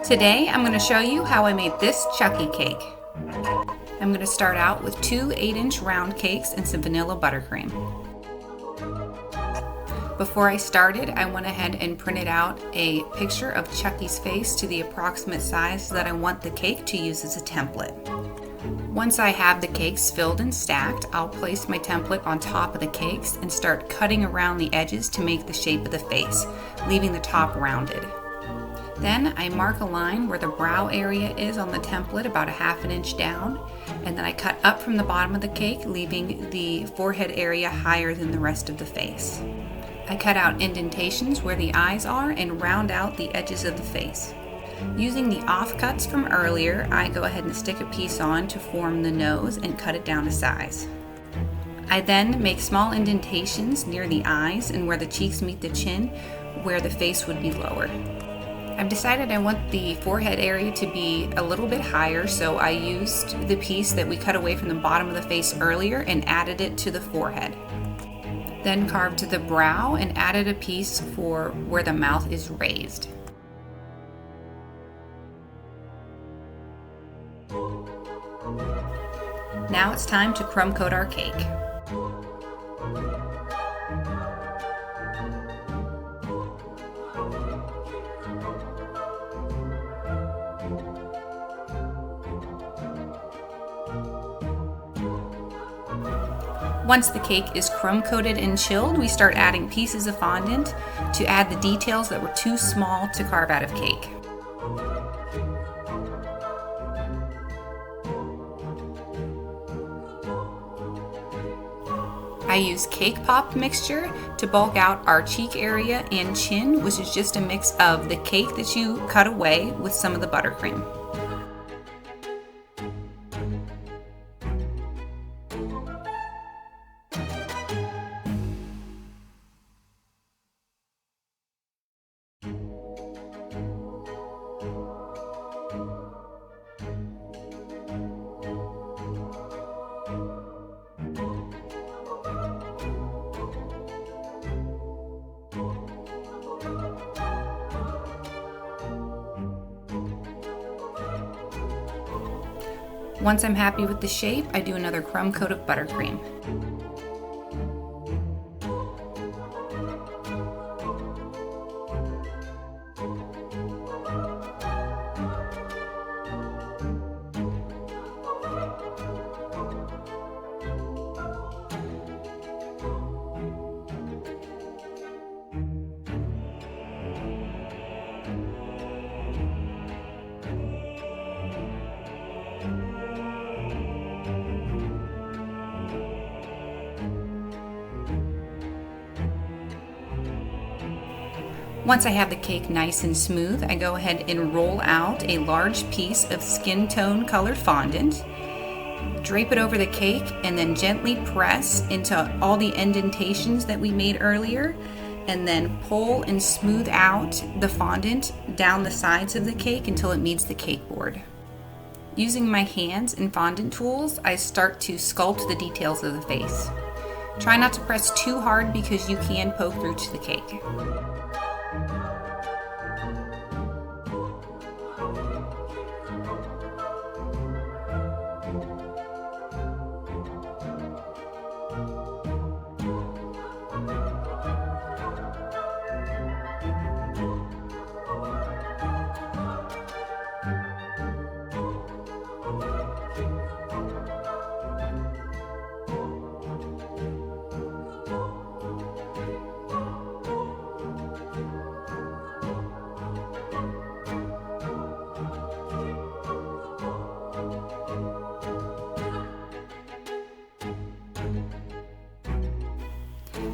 Today I'm going to show you how I made this Chucky cake. I'm going to start out with two 8-inch round cakes and some vanilla buttercream. Before I started, I went ahead and printed out a picture of Chucky's face to the approximate size that I want the cake to use as a template. Once I have the cakes filled and stacked, I'll place my template on top of the cakes and start cutting around the edges to make the shape of the face, leaving the top rounded. Then I mark a line where the brow area is on the template, about 1/2 inch down, and then I cut up from the bottom of the cake, leaving the forehead area higher than the rest of the face. I cut out indentations where the eyes are and round out the edges of the face. Using the offcuts from earlier, I go ahead and stick a piece on to form the nose and cut it down to size. I then make small indentations near the eyes and where the cheeks meet the chin, where the face would be lower. I've decided I want the forehead area to be a little bit higher, so I used the piece that we cut away from the bottom of the face earlier and added it to the forehead. Then carved the brow and added a piece for where the mouth is raised. Now it's time to crumb coat our cake. Once the cake is crumb coated and chilled, we start adding pieces of fondant to add the details that were too small to carve out of cake. I use cake pop mixture to bulk out our cheek area and chin, which is just a mix of the cake that you cut away with some of the buttercream. Once I'm happy with the shape, I do another crumb coat of buttercream. Once I have the cake nice and smooth, I go ahead and roll out a large piece of skin tone colored fondant, drape it over the cake, and then gently press into all the indentations that we made earlier, and then pull and smooth out the fondant down the sides of the cake until it meets the cake board. Using my hands and fondant tools, I start to sculpt the details of the face. Try not to press too hard because you can poke through to the cake.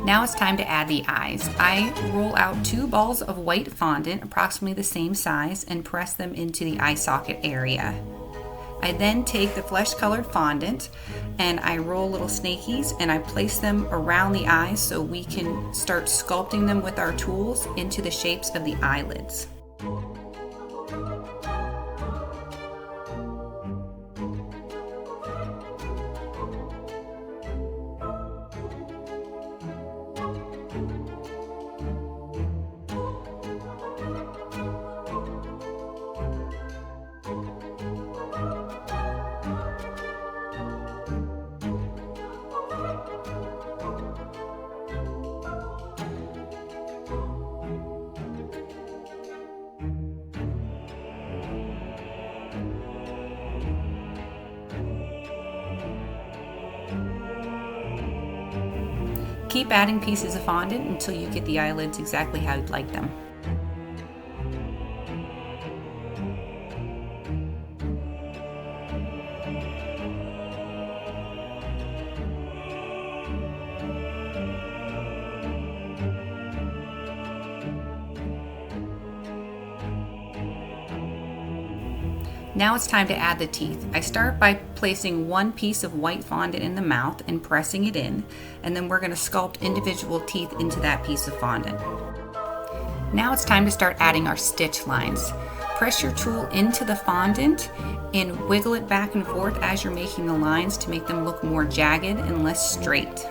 Now it's time to add the eyes. I roll out 2 balls of white fondant, approximately the same size, and press them into the eye socket area. I then take the flesh-colored fondant and I roll little snakies and I place them around the eyes so we can start sculpting them with our tools into the shapes of the eyelids. keep adding pieces of fondant until you get the eyelids exactly how you'd like them. Now it's time to add the teeth. I start by placing one piece of white fondant in the mouth and pressing it in, and then we're going to sculpt individual teeth into that piece of fondant. Now it's time to start adding our stitch lines. Press your tool into the fondant and wiggle it back and forth as you're making the lines to make them look more jagged and less straight.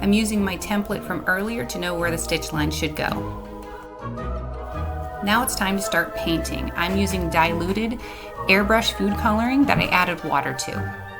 I'm using my template from earlier to know where the stitch line should go. Now it's time to start painting. I'm using diluted airbrush food coloring that I added water to.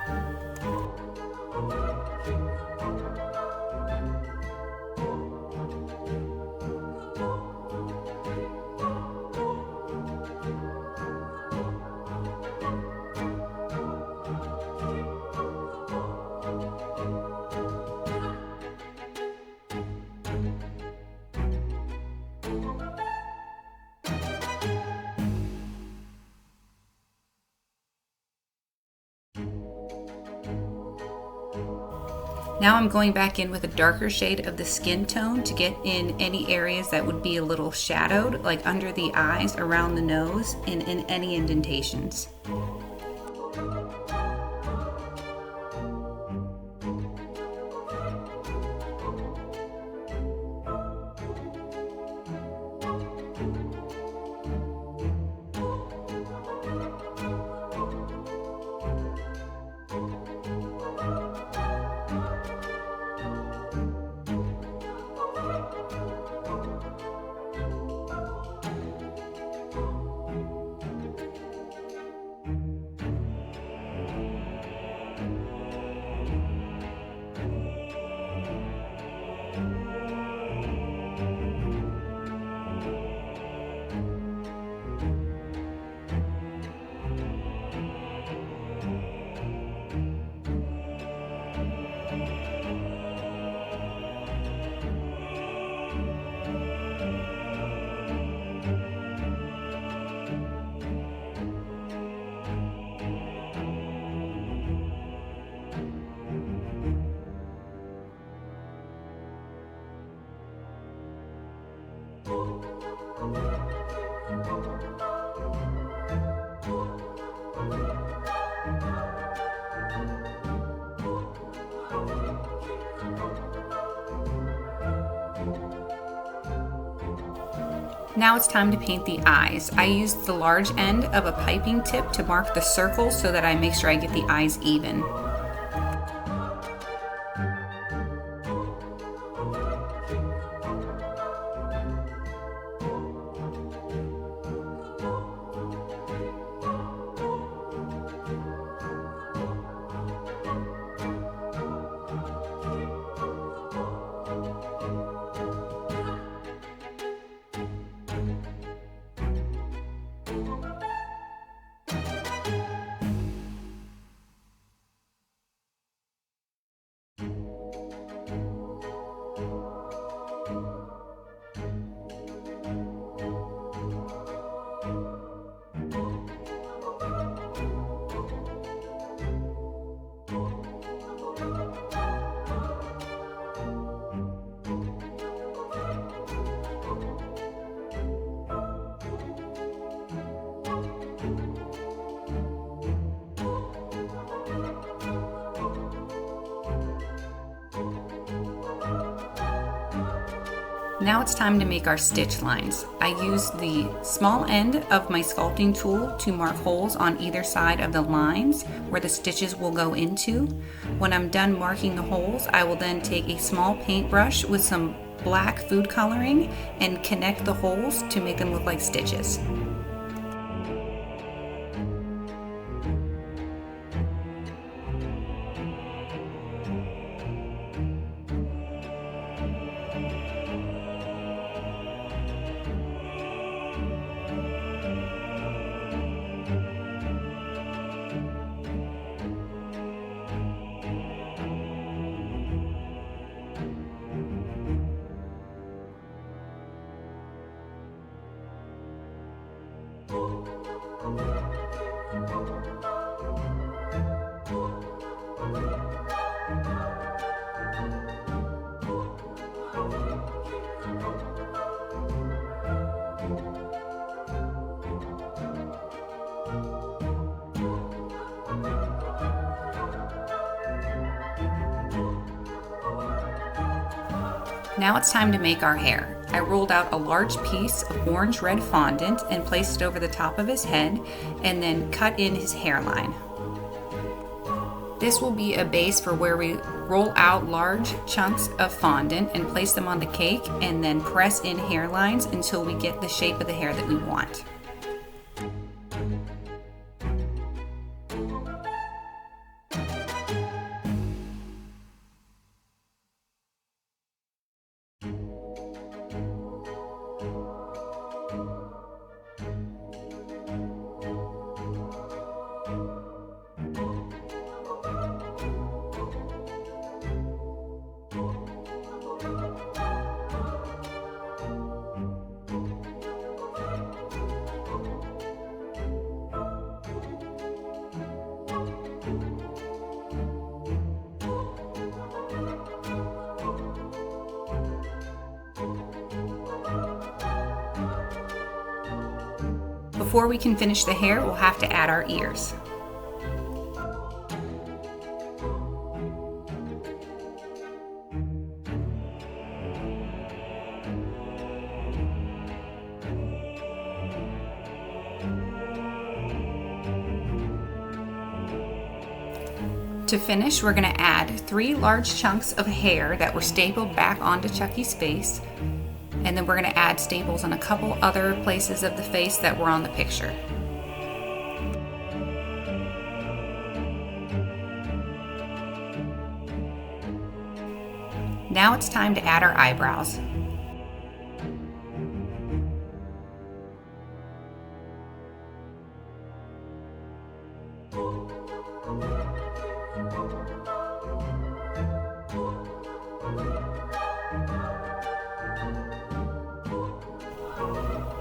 Now I'm going back in with a darker shade of the skin tone to get in any areas that would be a little shadowed, like under the eyes, around the nose, and in any indentations. Now it's time to paint the eyes. I used the large end of a piping tip to mark the circles so that I make sure I get the eyes even. Now it's time to make our stitch lines. I use the small end of my sculpting tool to mark holes on either side of the lines where the stitches will go into. When I'm done marking the holes, I will then take a small paintbrush with some black food coloring and connect the holes to make them look like stitches. Now it's time to make our hair. I rolled out a large piece of orange-red fondant and placed it over the top of his head and then cut in his hairline. This will be a base for where we roll out large chunks of fondant and place them on the cake and then press in hairlines until we get the shape of the hair that we want. Before we can finish the hair, we'll have to add our ears. To finish, we're going to add 3 large chunks of hair that were stapled back onto Chucky's face. And then we're going to add staples on a couple other places of the face that were on the picture. Now it's time to add our eyebrows.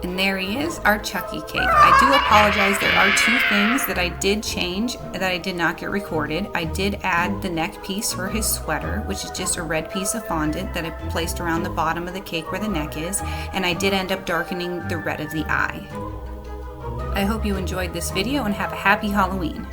And there he is, our Chucky cake. I do apologize, there are 2 things that I did change that I did not get recorded. I did add the neck piece for his sweater, which is just a red piece of fondant that I placed around the bottom of the cake where the neck is, and I did end up darkening the red of the eye. I hope you enjoyed this video and have a happy Halloween.